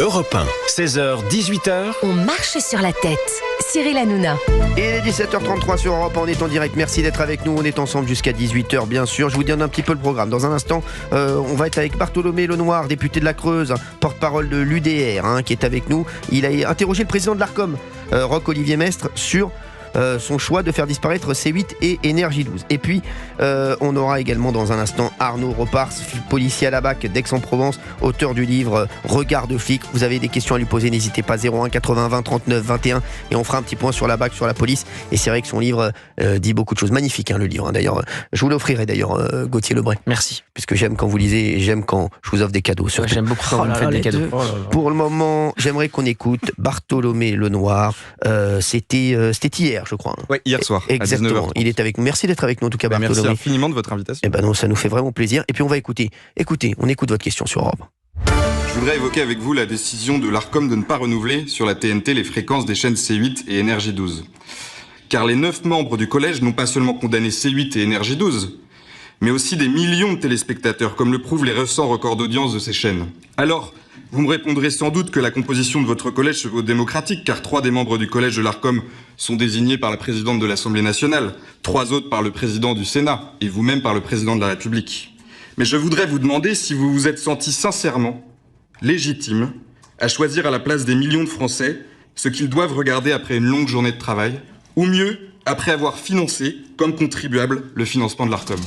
Europe 1, 16h, 18h. On marche sur la tête. Cyril Hanouna. Et il est 17h33 sur Europe 1, on est en direct. Merci d'être avec nous, on est ensemble jusqu'à 18h bien sûr. Je vous donne un petit peu le programme. Dans un instant, on va être avec Bartholomé Lenoir, député de la Creuse, porte-parole de l'UDR, qui est avec nous. Il a interrogé le président de l'Arcom, Roch-Olivier Mestre, sur son choix de faire disparaître C8 et Énergie 12. Et puis, on aura également dans un instant Arnaud Ropars, policier à la BAC d'Aix-en-Provence, auteur du livre Regard de flic. Vous avez des questions à lui poser, n'hésitez pas, 01 80 20 39 21, et on fera un petit point sur la BAC, sur la police. Et c'est vrai que son livre dit beaucoup de choses. Magnifique, le livre. D'ailleurs, je vous l'offrirai d'ailleurs, Gauthier Lebray. Merci. Puisque j'aime quand vous lisez et j'aime quand je vous offre des cadeaux. Ouais, j'aime beaucoup quand vous me faites des cadeaux. Pour le moment, j'aimerais qu'on écoute Bartholomé Lenoir. C'était hier, je crois. Oui, hier soir. Exactement. À 19h30. Il est avec nous. Merci d'être avec nous, en tout cas, Bartholomé. Merci infiniment de votre invitation. Eh ben non, ça nous fait vraiment plaisir. Et puis on va écouter. Écoutez, on écoute votre question sur Europe. Je voudrais évoquer avec vous la décision de l'Arcom de ne pas renouveler sur la TNT les fréquences des chaînes C8 et Énergie 12. Car les 9 membres du collège n'ont pas seulement condamné C8 et Énergie 12, mais aussi des millions de téléspectateurs, comme le prouvent les récents records d'audience de ces chaînes. Alors, vous me répondrez sans doute que la composition de votre collège se veut démocratique, car 3 des membres du collège de l'Arcom sont désignés par la présidente de l'Assemblée nationale, 3 autres par le président du Sénat, et vous-même par le président de la République. Mais je voudrais vous demander si vous vous êtes senti sincèrement légitime à choisir à la place des millions de Français ce qu'ils doivent regarder après une longue journée de travail, ou mieux, après avoir financé, comme contribuable, le financement de l'Arcom.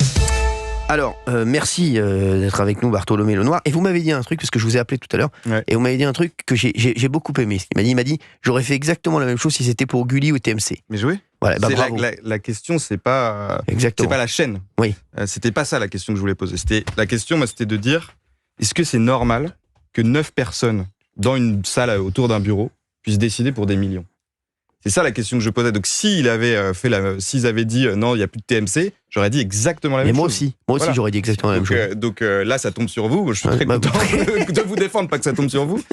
Alors, merci d'être avec nous, Bartholomé Lenoir. Et vous m'avez dit un truc, parce que je vous ai appelé tout à l'heure, et vous m'avez dit un truc que j'ai beaucoup aimé. Il m'a dit, j'aurais fait exactement la même chose si c'était pour Gulli ou TMC. Mais oui. Voilà, bravo. La question, c'est pas la chaîne. Oui. C'était pas ça la question que je voulais poser. La question, c'était de dire, est-ce que c'est normal que 9 personnes dans une salle autour d'un bureau puissent décider pour des millions? C'est ça la question que je posais. Donc s'ils avaient dit non, il n'y a plus de TMC, j'aurais dit exactement la même chose. Moi aussi, j'aurais dit exactement la même chose. Donc là, ça tombe sur vous. Je suis très content de vous défendre, pas que ça tombe sur vous.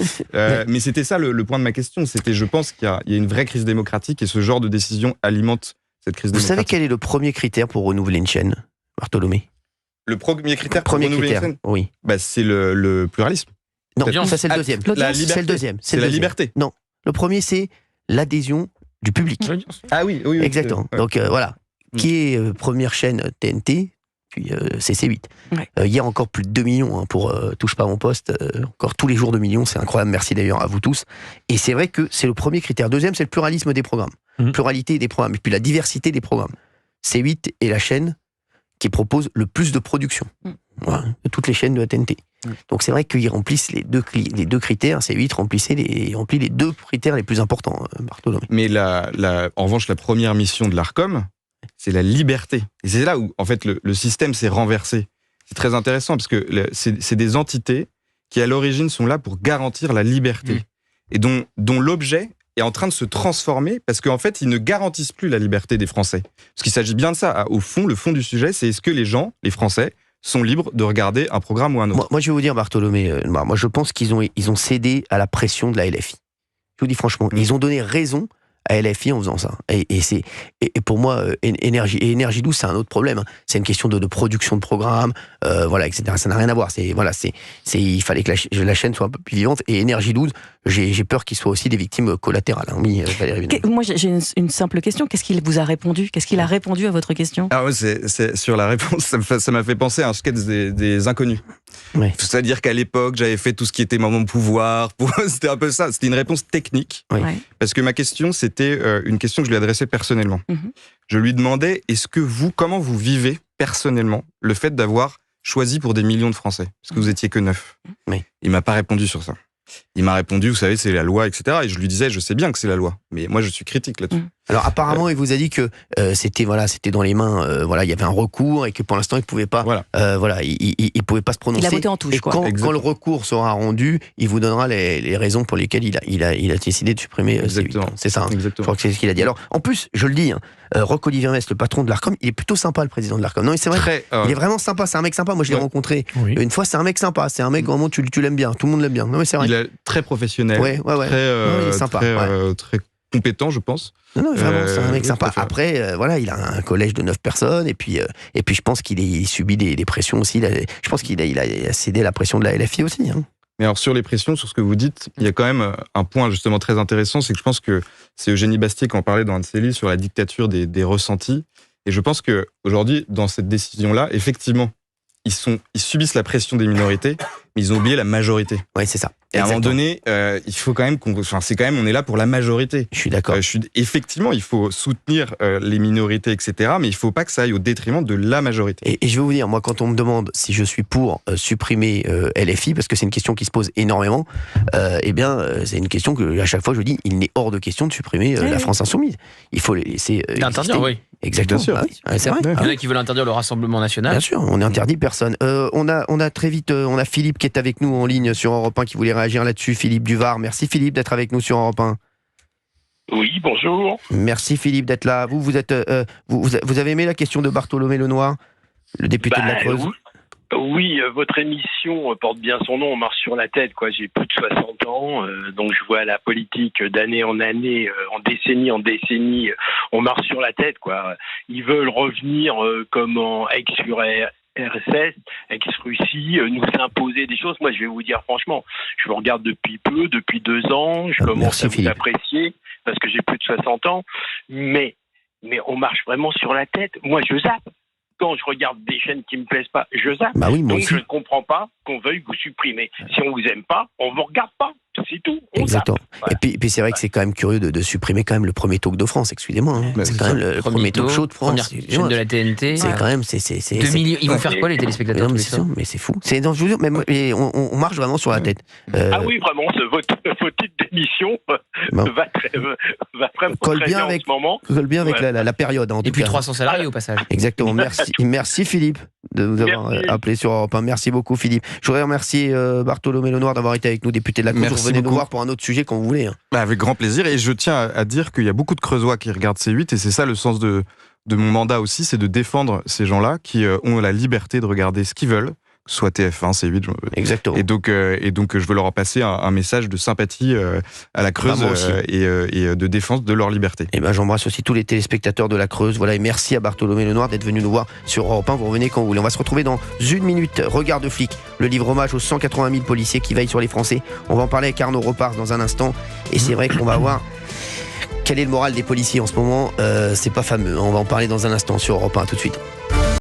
Mais c'était ça le point de ma question. C'était, je pense qu'il y a une vraie crise démocratique et ce genre de décision alimente cette crise démocratique. Vous savez quel est le premier critère pour renouveler une chaîne, Bartholomé? Le premier critère pour renouveler une chaîne, oui. C'est le pluralisme. Non, ça c'est le deuxième. C'est le deuxième. C'est la liberté. Non, le premier c'est l'adhésion du public. Ah oui. Exactement. Donc voilà, qui est première chaîne TNT, puis c'est C8. Ouais. Il y a encore plus de 2 millions pour Touche pas à mon poste, encore tous les jours 2 millions, c'est incroyable, merci d'ailleurs à vous tous. Et c'est vrai que c'est le premier critère. Deuxième, c'est le pluralisme des programmes. Pluralité des programmes, et puis la diversité des programmes. C8 est la chaîne qui propose le plus de production. Voilà, de toutes les chaînes de la TNT. Donc c'est vrai qu'ils remplissent les deux critères. C8 remplit les 2 critères les plus importants, Bartholomé. Mais en revanche, la première mission de l'Arcom, c'est la liberté. Et c'est là où, en fait, le système s'est renversé. C'est très intéressant, parce que c'est des entités qui, à l'origine, sont là pour garantir la liberté. Et dont l'objet est en train de se transformer, parce qu'en fait, ils ne garantissent plus la liberté des Français. Parce qu'il s'agit bien de ça. Au fond, le fond du sujet, c'est est-ce que les gens, les Français, sont libres de regarder un programme ou un autre. Moi, je vais vous dire, Bartholomé, moi, je pense qu'ils ont cédé à la pression de la LFI. Je vous dis franchement, ils ont donné raison à LFI en faisant ça. Et pour moi, Énergie 12, c'est un autre problème. C'est une question de production de programmes, voilà, etc. Ça n'a rien à voir. Il fallait que la chaîne soit un peu plus vivante. Et Énergie 12, j'ai peur qu'ils soient aussi des victimes collatérales. Oui, Valérie. Moi, j'ai une simple question. Qu'est-ce qu'il vous a répondu? Qu'est-ce qu'il a répondu à votre question? Ah ouais, c'est sur la réponse, ça m'a fait penser à un sketch des Inconnus. Oui. C'est-à-dire qu'à l'époque, j'avais fait tout ce qui était moment pouvoir. C'était un peu ça. C'était une réponse technique. Oui. Parce que ma question, c'était une question que je lui adressais personnellement. Je lui demandais, comment vous vivez personnellement le fait d'avoir choisi pour des millions de Français? Parce que vous étiez que 9. Oui. Il m'a pas répondu sur ça. Il m'a répondu, vous savez, c'est la loi, etc. Et je lui disais, je sais bien que c'est la loi. Mais moi, je suis critique là-dessus. Alors apparemment, il vous a dit que c'était dans les mains, il y avait un recours et que pour l'instant, il pouvait pas, il pouvait pas se prononcer. Il a voté en touche, et quoi. Quand le recours sera rendu, il vous donnera les raisons pour lesquelles il a décidé de supprimer. Exactement. C'est ça. Exactement. Je crois que c'est ce qu'il a dit. Alors, en plus, je le dis, Roch-Olivier Mestre, le patron de l'Arcom, il est plutôt sympa, le président de l'Arcom. Non, c'est vrai. Il est vraiment sympa. C'est un mec sympa. Moi, je l'ai rencontré une fois. C'est un mec sympa. C'est un mec vraiment tu l'aimes bien. Tout le monde l'aime bien. Non, mais c'est vrai. Il est très professionnel. Ouais. Il est sympa. Très compétent, je pense. Non, vraiment, c'est un mec sympa. Après, il a un collège de 9 personnes, et puis je pense qu'il subit des pressions aussi. Je pense qu'il a cédé à la pression de la LFI aussi. Mais alors sur les pressions, sur ce que vous dites, il y a quand même un point justement très intéressant, c'est que je pense que c'est Eugénie Bastier qui en parlait dans un de ses livres sur la dictature des ressentis. Et je pense qu'aujourd'hui, dans cette décision-là, effectivement, ils subissent la pression des minorités, mais ils ont oublié la majorité. Oui, c'est ça. Et à un moment donné, il faut quand même on est là pour la majorité. Je suis d'accord. Effectivement, il faut soutenir les minorités, etc. Mais il ne faut pas que ça aille au détriment de la majorité. Et je vais vous dire, moi, quand on me demande si je suis pour supprimer LFI, parce que c'est une question qui se pose énormément, c'est une question que à chaque fois je dis, il n'est hors de question de supprimer la France insoumise. Il faut les laisser d'interdire, oui. Exactement. Bien sûr. Ah oui, c'est vrai. Il y en a qui veulent interdire le Rassemblement national. Bien sûr, on n'interdit personne. On a très vite, on a Philippe qui est avec nous en ligne sur Europe 1 qui voulait réagir là-dessus. Philippe Duvard. Merci Philippe d'être avec nous sur Europe 1. Oui, bonjour. Merci Philippe d'être là. Vous avez aimé la question de Bartholomé Lenoir, le député de la Creuse? Oui, votre émission porte bien son nom, on marche sur la tête, quoi. J'ai plus de 60 ans, donc je vois la politique d'année en année, en décennie, on marche sur la tête, quoi. Ils veulent revenir comme en ex-URSS, ex-Russie, nous imposer des choses. Moi, je vais vous dire franchement, je vous regarde depuis 2 ans, je commence à vous apprécier parce que j'ai plus de 60 ans, mais on marche vraiment sur la tête. Moi, je zappe. Quand je regarde des chaînes qui me plaisent pas, je zappe. Bah oui, moi donc aussi. je ne comprends pas qu'on veuille vous supprimer. Si on vous aime pas, on vous regarde pas. C'est tout. Exactement. Voilà. Et puis c'est vrai que c'est quand même curieux de supprimer quand même le premier talk de France. Excusez-moi. Hein. C'est quand même le premier talk show de France. Première chaîne de la TNT. C'est quand même 2 millions. Ils vont faire quoi les téléspectateurs? Non, mais c'est fou. Je vous jure, on marche vraiment sur la tête. Ah oui, vraiment, votre titre d'émission va vraiment colle très bien bien avec, en ce moment. colle bien avec la période. En Et tout puis cas. 300 salariés au passage. Exactement. Merci Philippe de nous avoir appelé sur Europe 1. Merci beaucoup Philippe. Je voudrais remercier Bartholomé Lenoir d'avoir été avec nous, député de la Creuse. Vous venez nous voir pour un autre sujet quand vous voulez. Hein. Avec grand plaisir. Et je tiens à dire qu'il y a beaucoup de Creusois qui regardent C8 et c'est ça le sens de mon mandat aussi, c'est de défendre ces gens-là qui ont la liberté de regarder ce qu'ils veulent, soit TF1, C8. Exactement. Et donc, je veux leur passer un message de sympathie à la Creuse et de défense de leur liberté. Et j'embrasse aussi tous les téléspectateurs de la Creuse. Voilà, et merci à Bartholomé Lenoir d'être venu nous voir sur Europe 1. Vous revenez quand vous voulez. On va se retrouver dans une minute. Regard de flic, le livre hommage aux 180 000 policiers qui veillent sur les Français. On va en parler avec Arnaud Repart dans un instant. Et c'est vrai qu'on va voir quel est le moral des policiers en ce moment. C'est pas fameux. On va en parler dans un instant sur Europe 1. À tout de suite.